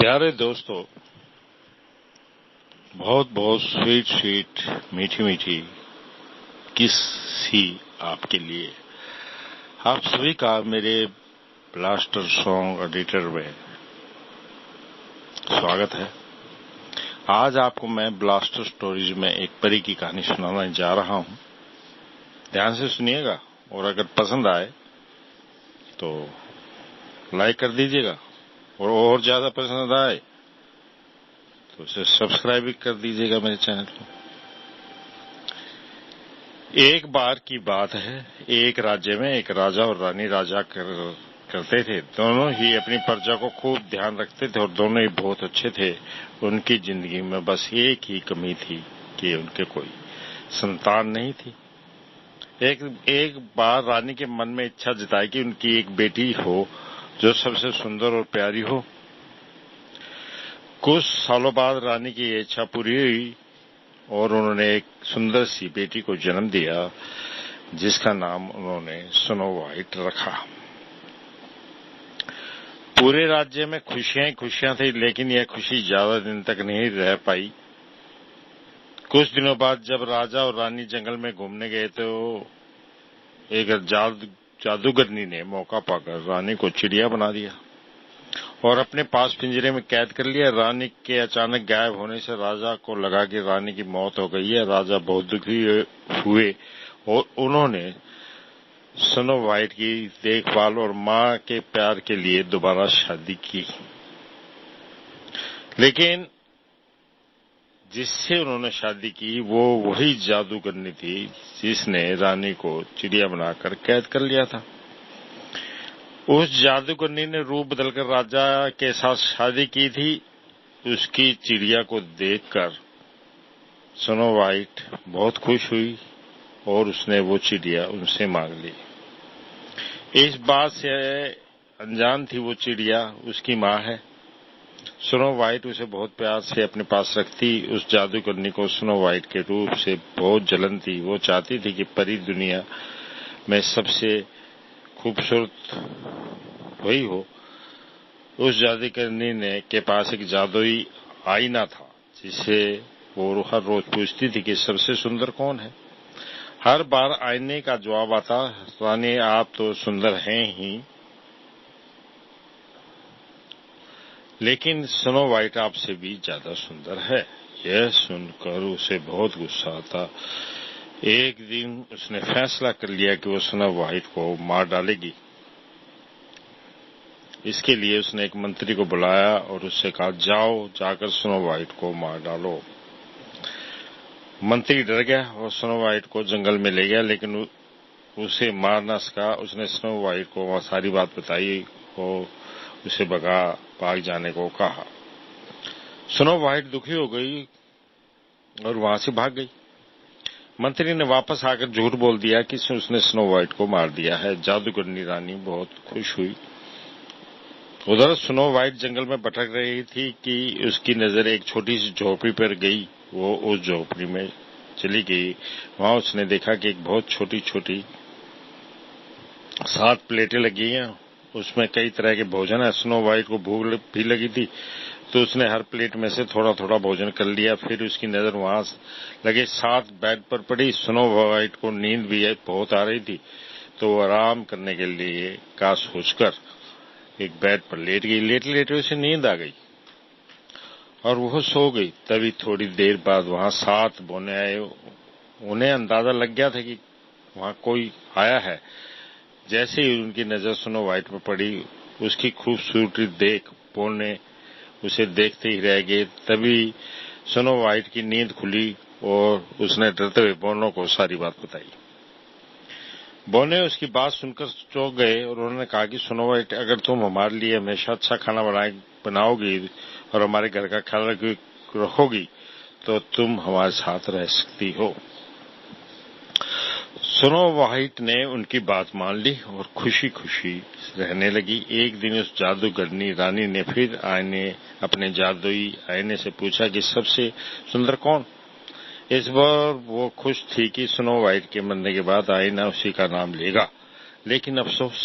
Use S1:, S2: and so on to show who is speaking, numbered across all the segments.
S1: प्यारे दोस्तों, बहुत बहुत स्वीट मीठी मीठी किस ही आपके लिए आप सभी का मेरे ब्लास्टर सॉन्ग एडिटर में स्वागत है। आज आपको मैं ब्लास्टर स्टोरीज में एक परी की कहानी सुनाने जा रहा हूं। ध्यान से सुनिएगा और अगर पसंद आए तो लाइक कर दीजिएगा और ज्यादा पसंद आए तो उसे सब्सक्राइब भी कर दीजिएगा मेरे चैनल को। एक बार की बात है, एक राज्य में एक राजा और रानी राजा करते थे। दोनों ही अपनी प्रजा को खूब ध्यान रखते थे और दोनों ही बहुत अच्छे थे। उनकी जिंदगी में बस एक ही कमी थी कि उनके कोई संतान नहीं थी। एक बार रानी के मन में इच्छा जताई कि उनकी एक बेटी हो जो सबसे सुंदर और प्यारी हो। कुछ सालों बाद रानी की इच्छा पूरी हुई और उन्होंने एक सुंदर सी बेटी को जन्म दिया जिसका नाम उन्होंने स्नो वाइट रखा। पूरे राज्य में खुशियां ही खुशियां थी, लेकिन यह खुशी ज्यादा दिन तक नहीं रह पाई। कुछ दिनों बाद जब राजा और रानी जंगल में घूमने गए तो एक जादूगरनी ने मौका पाकर रानी को चिड़िया बना दिया और अपने पास पिंजरे में कैद कर लिया। रानी के अचानक गायब होने से राजा को लगा कि रानी की मौत हो गई है। राजा बहुत दुखी हुए और उन्होंने स्नो वाइट की देखभाल और मां के प्यार के लिए दोबारा शादी की। लेकिन जिससे उन्होंने शादी की वो वही जादूगरनी थी जिसने रानी को चिड़िया बनाकर कैद कर लिया था। उस जादूगरनी ने रूप बदलकर राजा के साथ शादी की थी। उसकी चिड़िया को देखकर स्नो वाइट बहुत खुश हुई और उसने वो चिड़िया उनसे मांग ली। इस बात से अनजान थी वो चिड़िया उसकी मां है। स्नो वाइट उसे बहुत प्यार से अपने पास रखती। उस जादूगरनी को स्नो वाइट के रूप से बहुत जलन थी। वो चाहती थी कि परी दुनिया में सबसे खूबसूरत वही हो। उस जादूगरनी ने के पास एक जादुई आईना था जिसे वो हर रोज पूछती थी कि सबसे सुंदर कौन है। हर बार आईने का जवाब आता, रानी आप तो सुंदर हैं ही, लेकिन स्नो वाइट आपसे भी ज्यादा सुंदर है। यह सुनकर उसे बहुत गुस्सा आता। एक दिन उसने फैसला कर लिया कि वो स्नो वाइट को मार डालेगी। इसके लिए उसने एक मंत्री को बुलाया और उससे कहा, जाओ जाकर स्नो वाइट को मार डालो। मंत्री डर गया और स्नो वाइट को जंगल में ले गया, लेकिन उसे मार न सका। उसने स्नो वाइट को सारी बात बताई और उसे भाग जाने को कहा। स्नो वाइट दुखी हो गई और वहां से भाग गई। मंत्री ने वापस आकर झूठ बोल दिया कि उसने स्नो वाइट को मार दिया है। जादूगरनी रानी बहुत खुश हुई। उधर स्नो वाइट जंगल में भटक रही थी कि उसकी नजर एक छोटी सी झोपड़ी पर गई। वो उस झोपड़ी में चली गई। वहां उसने देखा कि एक बहुत छोटी छोटी 7 प्लेटें लगी हैं। उसमें कई तरह के भोजन है। स्नो वाइट को भूख भी लगी थी तो उसने हर प्लेट में से थोड़ा थोड़ा भोजन कर लिया। फिर उसकी नजर वहां लगे 7 बेड पर पड़ी। स्नो वाइट को नींद भी बहुत आ रही थी तो वो आराम करने के लिए का सोचकर एक बेड पर लेट गई। लेटे उसे नींद आ गई और वो सो गई। तभी थोड़ी देर बाद वहां 7 बौने आए। उन्हें अंदाजा लग गया था कि वहां कोई आया है। जैसे ही उनकी नजर स्नो वाइट पर पड़ी, उसकी खूबसूरती देख बौने उसे देखते ही रह गए। तभी स्नो वाइट की नींद खुली और उसने डरते हुए बौनों को सारी बात बताई। बौने उसकी बात सुनकर चौंक गए और उन्होंने कहा कि स्नो वाइट, अगर तुम हमारे लिए हमेशा अच्छा खाना बनाओगी और हमारे घर का ख्याल रखोगी तो तुम हमारे साथ रह सकती हो। स्नो वाइट ने उनकी बात मान ली और खुशी खुशी रहने लगी। एक दिन उस जादूगरनी रानी ने फिर अपने जादुई आईने से पूछा कि सबसे सुंदर कौन। इस बार वो खुश थी कि स्नो वाइट के मरने के बाद आईना उसी का नाम लेगा, लेकिन अफसोस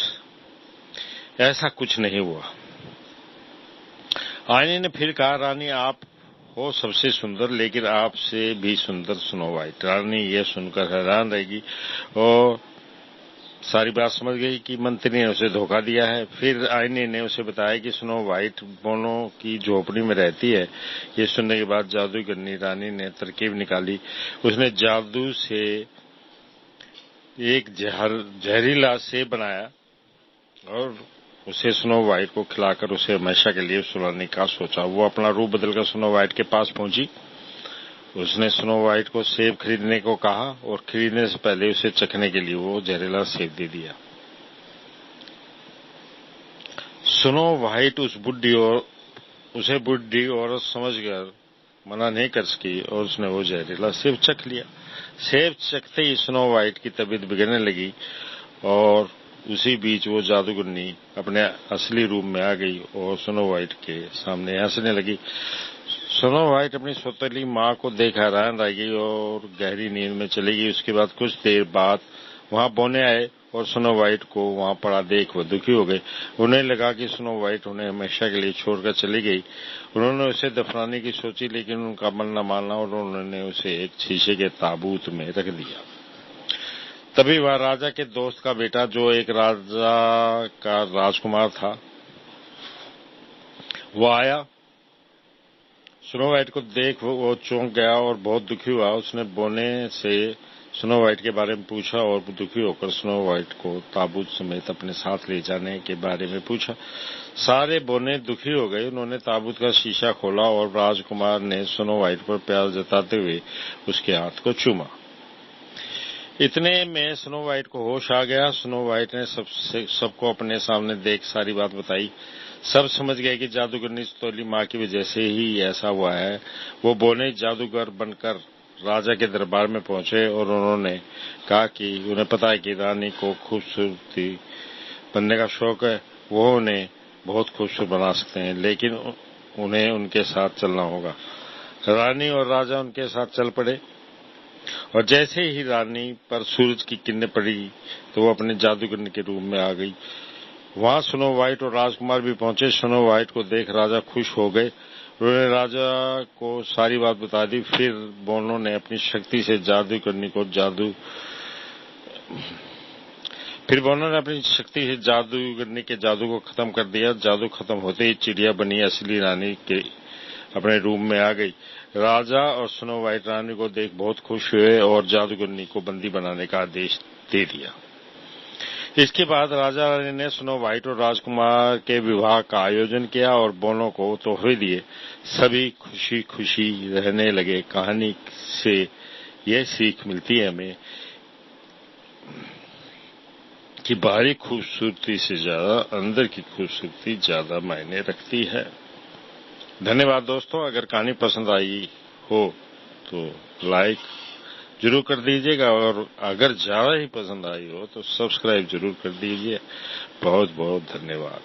S1: ऐसा कुछ नहीं हुआ। आईने ने फिर कहा, रानी आप हो सबसे सुंदर, लेकिन आपसे भी सुंदर स्नो वाइट। रानी यह सुनकर हैरान रहेगी और सारी बात समझ गई कि मंत्री ने उसे धोखा दिया है। फिर आईने ने उसे बताया कि स्नो वाइट बोनो की झोपड़ी में रहती है। ये सुनने के बाद जादूगरनी रानी ने तरकीब निकाली। उसने जादू से एक जहरीला सेब बनाया और उसे स्नो वाइट को खिलाकर उसे हमेशा के लिए सुलाने का सोचा। वो अपना रूप बदलकर स्नो वाइट के पास पहुंची। उसने स्नो वाइट को सेब खरीदने को कहा और खरीदने से पहले उसे चखने के लिए वो जहरीला सेब दे दिया। स्नो वाइट उसे बुढ़ी औरत समझकर मना नहीं कर सकी और उसने वो जहरीला सेब चख लिया। सेब चखते ही स्नो वाइट की तबीयत बिगड़ने लगी और उसी बीच वो जादूगरनी अपने असली रूप में आ गई और स्नो वाइट के सामने हंसने लगी। स्नो वाइट अपनी सौतेली माँ को देख हैरान रह गई और गहरी नींद में चली गई। उसके बाद कुछ देर बाद वहां बोने आए और स्नो वाइट को वहां पड़ा देख वो दुखी हो गए। उन्हें लगा कि स्नो वाइट उन्हें हमेशा के लिए छोड़कर चली गई। उन्होंने उसे दफनाने की सोची, लेकिन उनका मन न माना और उन्होंने उसे एक शीशे के ताबूत में रख दिया। तभी वह राजा के दोस्त का बेटा, जो एक राजा का राजकुमार था, वो आया। स्नो वाइट को देख वो चौंक गया और बहुत दुखी हुआ। उसने बोने से स्नो वाइट के बारे में पूछा और दुखी होकर स्नो वाइट को ताबूत समेत अपने साथ ले जाने के बारे में पूछा। सारे बोने दुखी हो गए। उन्होंने ताबूत का शीशा खोला और राजकुमार ने स्नो वाइट पर प्यार जताते हुए उसके हाथ को चूमा। इतने में स्नो वाइट को होश आ गया। स्नो वाइट ने सबको अपने सामने देख सारी बात बताई। सब समझ गए कि जादूगरनी सौतेली माँ की वजह से ही ऐसा हुआ है। वो बोने जादूगर बनकर राजा के दरबार में पहुंचे और उन्होंने कहा कि उन्हें पता है कि रानी को खूबसूरती बनने का शौक है। वो उन्हें बहुत खूबसूरत बना सकते हैं, लेकिन उन्हें उनके साथ चलना होगा। रानी और राजा उनके साथ चल पड़े और जैसे ही रानी पर सूरज की किरणें पड़ी तो वो अपने जादूगरनी के रूप में आ गई। वहां स्नो वाइट और राजकुमार भी पहुंचे। स्नो वाइट को देख राजा खुश हो गए। उन्होंने राजा को सारी बात बता दी। फिर बोनो ने अपनी शक्ति से जादूगरनी के जादू को खत्म कर दिया। जादू खत्म होते ही चिड़िया बनी असली रानी के अपने रूप में आ गई। राजा और स्नो वाइट रानी को देख बहुत खुश हुए और जादूगरनी को बंदी बनाने का आदेश दे दिया। इसके बाद राजा रानी ने स्नो वाइट और राजकुमार के विवाह का आयोजन किया और बोनो को तोहफे दिए। सभी खुशी खुशी रहने लगे। कहानी से यह सीख मिलती है हमें कि बाहरी खूबसूरती से ज्यादा अंदर की खूबसूरती ज्यादा मायने रखती है। धन्यवाद दोस्तों। अगर कहानी पसंद आई हो तो लाइक जरूर कर दीजिएगा और अगर ज्यादा ही पसंद आई हो तो सब्सक्राइब जरूर कर दीजिए। बहुत बहुत धन्यवाद।